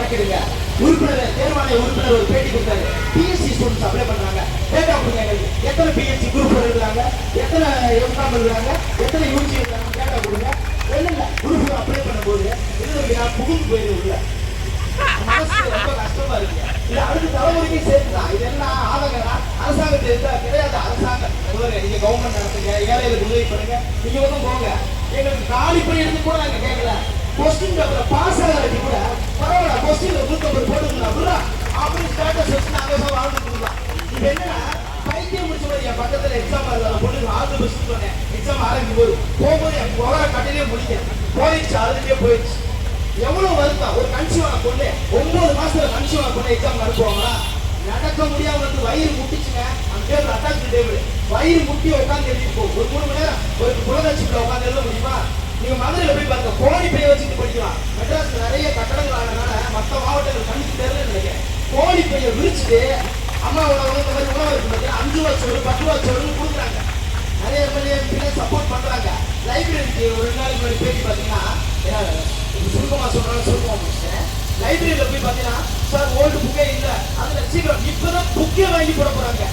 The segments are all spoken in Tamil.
கணக்கெடுங்க. உறுப்பினர் தேர்வாணைய உறுப்பினர் ஒரு பேட்டி கொடுத்தாரு. பிஎஸ்சி ஸ்டூடெண்ட்ஸ் அப்ளை பண்றாங்க, டேட்டா கொடுங்க எங்களுக்கு. எத்தனை பிஎஸ்சி குரூப் இருக்கிறாங்க, எத்தனை எம்காம் இருக்கிறாங்க, எத்தனை யூஜி இருக்கிறாங்க, டேட்டா கொடுங்க. இல்ல குரூப் அப்ளை பண்ணும்போது இது நான் புகுந்து போயிருக்கல, மனசு ரொம்ப கஷ்டமா இருக்கு. இது அடுத்த தலைமுறைக்கு சேர்த்துதான். இதெல்லாம் ஆதங்கடா அரசாங்கத்தை கிடையாது. அரசாங்கம் நீங்க கவர்மெண்ட் நடத்துங்க, ஏழைகளுக்கு உதவி பண்ணுங்க, நீங்க வந்து போங்க. எங்களுக்கு காலி பண்ணி எடுத்து கூட நாங்க கேட்கல. கொஸ்டின் பேப்பர் பாஸ் ஆகிறதுக்கு கூட பரவாயில்ல, கொஸ்டின் 150 போட்டுக்கலாம் அப்படின்னு ஸ்டேட்டஸ் வச்சு நாங்க வாழ்ந்துட்டு இருக்கலாம். இது என்னன்னா பைத்தியம் முடிச்ச மாதிரி என் பக்கத்துல எக்ஸாம் எழுத பொண்ணு ஆறு பஸ் சொன்னேன். எக்ஸாம் ஆரம்பிக்கும் போகும்போது என் புகழ கட்டிலே முடிக்க போயிடுச்சு, அதுலயே போயிடுச்சு. எவ்வளவு வருத்தம். ஒரு கன்சியூவான பொண்ணு 9 மாசத்துல கன்சியூவான பொண்ணு எக்ஸாம் அனுப்புவாங்களா? நடக்க முடியாம வந்து வயிறு முட்டிச்சுங்க. அந்த டேபிள் அட்டாச் டேபிள் வயிறு முட்டி உட்காந்து எழுதிருப்போம். ஒரு 3 மணி நேரம் ஒரு குலதட்சியில உட்காந்து எழுத முடியுமா? நீங்க மதுரையில போய் பாருங்க, கோடி பைய வச்சுட்டு படிக்கலாம். மெட்ராஸ்ல நிறைய கட்டடங்கள் ஆனதுனால மற்ற மாவட்டங்கள் கணிச்சு தெரியல நினைக்கிறேன். கோடி பைய விரிச்சுட்டு அம்மா உணவு இந்த மாதிரி உணவு இருக்கு பார்த்தீங்கன்னா 5 ரூபா சோறு 10 ரூபா சோறுன்னு கொடுக்குறாங்க. நிறைய எம்எல்ஏ சப்போர்ட் பண்றாங்க. லைப்ரரிக்கு ஒரு நாளைக்கு முன்னாடி பேட்டி பார்த்தீங்கன்னா சுருக்கமா சொல்றாங்க, சுருக்கமா முடிச்சேன். லைப்ரரியில போய் பார்த்தீங்கன்னா சார் ஓல்டு புக்கே இல்லை, அதுல சீக்கிரம் இப்பதான் புக்கே வாங்கி போட போறாங்க.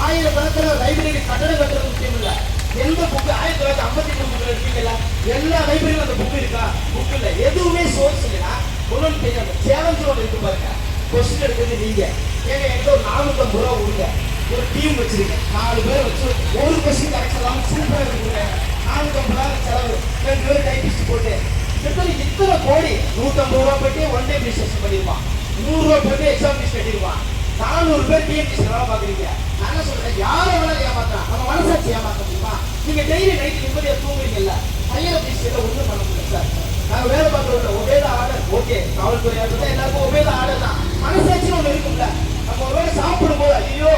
1000 கணக்கில் லைப்ரரி கட்டடம் கட்டுறது முக்கியம் இல்லை. எந்த புக்கு 1953 புக்கில் இருக்கீங்கல்ல, எல்லா லைப்ரரியும் அந்த புக்கு இருக்கா? புக் இல்லை. எதுவுமே சோர்ஸ் இல்லைன்னா ஒன்றும் தெரியாது. சேலஞ்சு ஒன்று இருக்கு பாருங்க. கொஸ்டின் எடுக்கிறது நீங்க ஏங்க என்கிட்ட ஒரு 450 ரூபா கொடுங்க, ஒரு டீம் வச்சிருக்கேன், 4 பேரை வச்சு ஒரு கொஸ்டின் கரெக்ட் இல்லாமல் சூப்பராக இருக்குங்க. 450 செலவு, 2 பேர் டைபிஸ்ட் போட்டு இத்தனை கோடி 150 ரூபா போயிட்டு ஒன் டே பிசினஸ் பண்ணிருப்பான். 100 ரூபா போயிட்டு எக்ஸாம் ஃபீஸ் கட்டிருப்பான். 400 பேர் டிஎன்பிசி வேலை பாக்குறீங்க. நான் என்ன சொல்றேன், யாரை வேலை ஏமாத்தான் நம்ம மனசாட்சி ஏமாத்த முடியுமா? நீங்க டெய்லி நைட்டு நிம்மதியா தூங்குறீங்கல்ல, ஹையர் ஆபீஸ்ல ஒண்ணும் பண்ண முடியல சார். நாங்க வேலை பார்க்கறோம், ஒபேத ஆர்டர். ஓகே, காவல்துறையா இருந்தா எல்லாருக்கும் ஒபேத ஆர்டர் தான். மனசாட்சின்னு ஒண்ணு இருக்கும்ல. நம்ம ஒரு வேலை சாப்பிடும் போது ஐயோ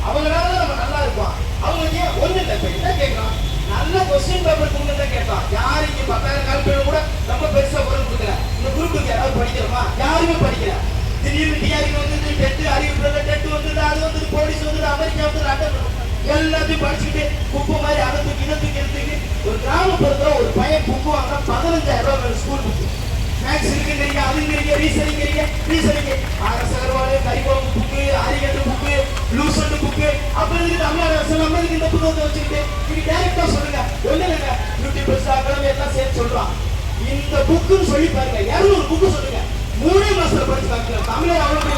அவங்களால நம்ம நல்லா இருப்போம். அவங்க ஏன் ஒண்ணு இல்லை. இப்ப என்ன கேட்கலாம், நல்ல கொஸ்டின் பேப்பர் கொடுங்க கேட்டோம். யாரு இங்க 10,000 கால்பேர் கூட ரொம்ப பெருசா பொருள் கொடுக்கல. இந்த குரூப்புக்கு யாராவது படிக்கிறோமா? யாருமே படிக்கல. திடீர்னு டிஆர்இ வந்து டெட் அறிவிப்பு டெட் வந்து அது வந்து போலீஸ் வந்து அமெரிக்கா வந்து அட்டன் எல்லாத்தையும் படிச்சுக்கிட்டு குப்பை மாதிரி அதை தூக்கி இதை தூக்கி எடுத்துக்கிட்டு ஒரு கிராமப்புறத்துல ஒரு பையன் புக்கு வாங்கினா 15,000 ரூபாய் ஸ்கூல் புக்கு. மேக்ஸ் இருக்குங்கிறீங்க, அதுங்கிறீங்க, ரீசனிங்க ஆர்எஸ் அகர்வால் கரிகோலம் புக்கு, அரிகட்டு புக்கு, லூசண்டு புக்கு. அப்ப இதுக்கு தமிழ்நாடு அரசு நம்மளுக்கு இந்த புத்தகத்தை வச்சுக்கிட்டு நீங்க டைரக்டா சொல்லுங்க. ஒண்ணு இல்லைங்க, யூடியூபர்ஸ் அகாடமி எல்லாம் சேர்த்து சொல்றான். இந்த புக்குன்னு சொல்லி பாருங்க, 200 புக்கு சொல்லுங்க. 3 மாசத்துல படிச்சு பார்க்கலாம். தமிழர் அவ்வளவு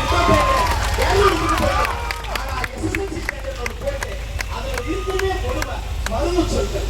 200 புக்கு படிக்கலாம். ஆனா எஸ்எஸ்எல்சி ஸ்டாண்டர்ட் ஒன்று போட்டு அதுல இருக்குமே கொடுமை மருந்து சொற்கள்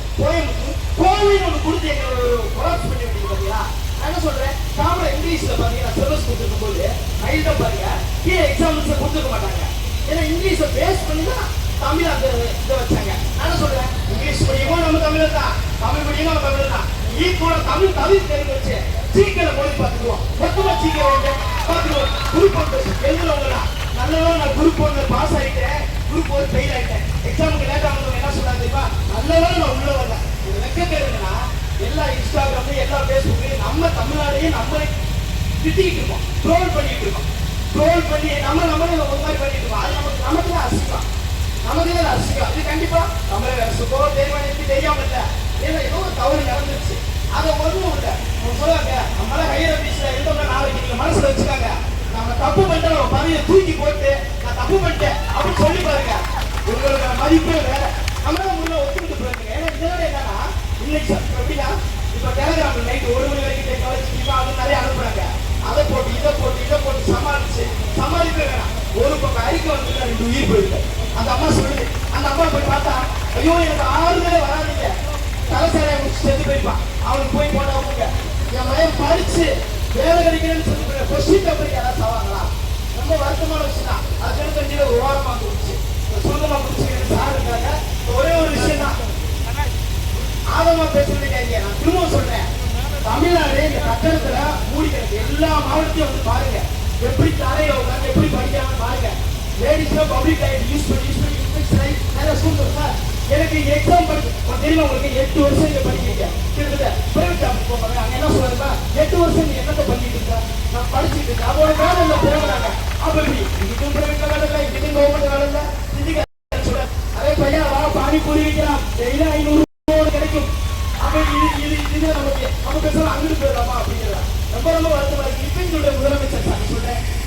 கோவின்னு ஒன்று கொடுத்து எங்களை கொலாப்ஸ் பண்ணி விட்டீங்க பாத்தீங்களா? நான் என்ன சொல்றேன், காமன் இங்கிலீஷ்ல பாத்தீங்கன்னா சிலபஸ் கொடுத்துருக்கும் போது கையில பாருங்க கீழே எக்ஸாம்பிள்ஸ் கொடுத்துருக்க மாட்டாங்க. ஏன்னா இங்கிலீஷை பேஸ் பண்ணி தான் தமிழ் அந்த இதை வச்சாங்க. நான் என்ன சொல்றேன், இங்கிலீஷ் படியுமோ நம்ம தமிழர் தான், தமிழ் படியுமோ நம்ம தமிழர் தான். ஈக்குவலா தமிழ் தெரிஞ்சு வச்சு சீக்கிர மொழி பார்த்துக்குவோம். மொத்தமா சீக்கிரம் வந்து பார்த்துக்குவோம். குரூப் 1 எழுதுறவங்களா நல்லவா நான் குரூப் 1 பாஸ் ஆயிட்டேன், குரூப் 1 ஃபெயில் ஆயிட்டேன், எக்ஸாமுக்கு லேட் ஆனவங்க என்ன சொல்றாங்க தெரியுமா? நல்லவா நான் உள்ள வரல. இது வெக்க கேளுங்கன்னா எல்லா இன்ஸ்டாகிராம்ல எல்லா பேஸ்புக்லயும் நம்ம தமிழ்நாடையே நம்மளே திட்டிக்கிட்டு இருக்கோம், ட்ரோல் பண்ணிட்டு இருக்கோம். ட்ரோல் பண்ணி நம்மளே ஒரு மாதிரி பண்ணிட்டு இருக்கோம். அது நமக்கு தான் அசிங்கம், நமக்கு தான் அசிங்கம். இது கண்டிப்பா தமிழக அரசுக்கோ தேர்வாணையத்துக்கு தெரியாம இல்லை. ஏன்னா ஏதோ ஒரு தவறு நடந்துருச்சு, அதை ஒன்றும் இல்லை சொல்லுவாங்க. நம்மளால ஹையர் ஆபீஸ்ல இருந்தோம்னா நாளைக்கு நீங்க மனசுல வச்சுக்காங்க, நம்ம தப்பு பண்ணிட்டா நம்ம பதவியை தூக்கி போட்டு நான் தப்பு பண்ணிட்டேன் அப்படின்னு சொல்லி பாருங்க. உங்களோட மதிப்பே வேற. நம்மளால முன்ன ஒத்துக்கிட்டு போயிருங்க. ஏன்னா இதோட என்னன்னா இன்னைக்கு எப்படின்னா இப்ப டெலிகிராம்ல நைட்டு 1 மணி வரைக்கும் டெக்னாலஜி அது நிறைய அனுப்புறாங்க. அதை போட்டு இதை போட்டு சமாளிப்பே வேணாம். ஒரு பக்கம் அறிக்கை வந்து 2 உயிர் போயிருக்கு. அந்த அம்மா சொல்லுது, அந்த அம்மா போய் பார்த்தா ஐயோ எனக்கு 6 பேர் வராதில்லை, தலைசாலையை முடிச்சு செத்து போயிருப்பான். அவனுக்கு போய் போட்டவங்க என் மயம் படிச்சு வேலை கிடைக்கிறேன்னு சொல்லி கொஸ்டின் பேப்பருக்கு யாராவது சாவாங்களா? ரொம்ப வருத்தமான விஷயம் தான். அது தெரிஞ்சு ஒரு ஓரமாக கொடுச்சு சொந்தமாக முடிச்சு சார் இருக்காங்க. ஒரே ஒரு விஷயம் தான் ஆதமா பேசுறதுக்காங்க. நான் திரும்பவும் சொல்றேன், தமிழ்நாடு இந்த கட்டடத்துல மூடி கிடக்கு. எல்லா மாவட்டத்தையும் வந்து பாருங்க, எப்படி தரையை உட்காந்து எப்படி படிக்கிறாங்க பாருங்க. லேடிஸ்லாம் பப்ளிக் டாய்லெட் யூஸ் பண்ணி நிறைய ஸ்கூல் சார். எனக்கு எக்ஸாம் தெரியுமா உங்களுக்கு 8 வருஷம் இங்க படிக்கிறீங்க. கிட்டத்தட்ட பிரைவேட் ஜாப் போவாங்க. அங்க என்ன சொல்றாங்க, 8 வருஷம் நீ என்னத்தை பண்ணிட்டு இருக்க? நான் படிச்சுட்டு இருக்கேன். அதோட வேலை இல்லை தேவைறாங்க. அப்ப இதுக்கும் பிரைவேட்ல வேலை இல்லை, இதுக்கும் கவர்மெண்ட் வேலை இல்லை. இதுக்கு அதே பையன் வா பானிபூரி வைக்கிறான், டெய்லி 500 கிடைக்கும். அப்ப இது நமக்கு நம்ம பேசலாம் அங்கிட்டு போயிடலாமா அப்படிங்கிறா. ரொம்ப வருத்தமா இருக்கு. இப்பயும் சொல்ற முதலமைச்சர்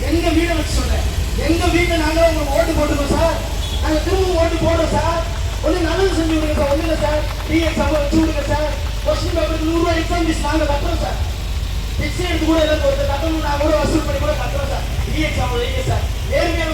எங்க வீடை வச்சு சொல்றேன். எங்க வீட்டை நாங்க உங்களுக்கு ஓட்டு போட்டுருக்கோம் சார். நாங்க திரும்ப ஓட்டு போடுறோம் சார். ஒண்ணு நல்லது செஞ்சு விடுங்க சார். ஒண்ணு இல்லை சார், டி எக்ஸாம் வச்சு விடுங்க சார். கொஸ்டின் பேப்பருக்கு 100 ரூபாய் எக்ஸாம் ஃபீஸ் நாங்க கட்டுறோம் சார். டெக்ஸ்ட் எடுத்து கூட எல்லாம் ஒருத்தர் கட்டணும், நான் கூட வசூல் பண்ணி கூட கட்டுறோம் சார். டி எக்ஸாம் வைங்க சார். ஏற்கனவே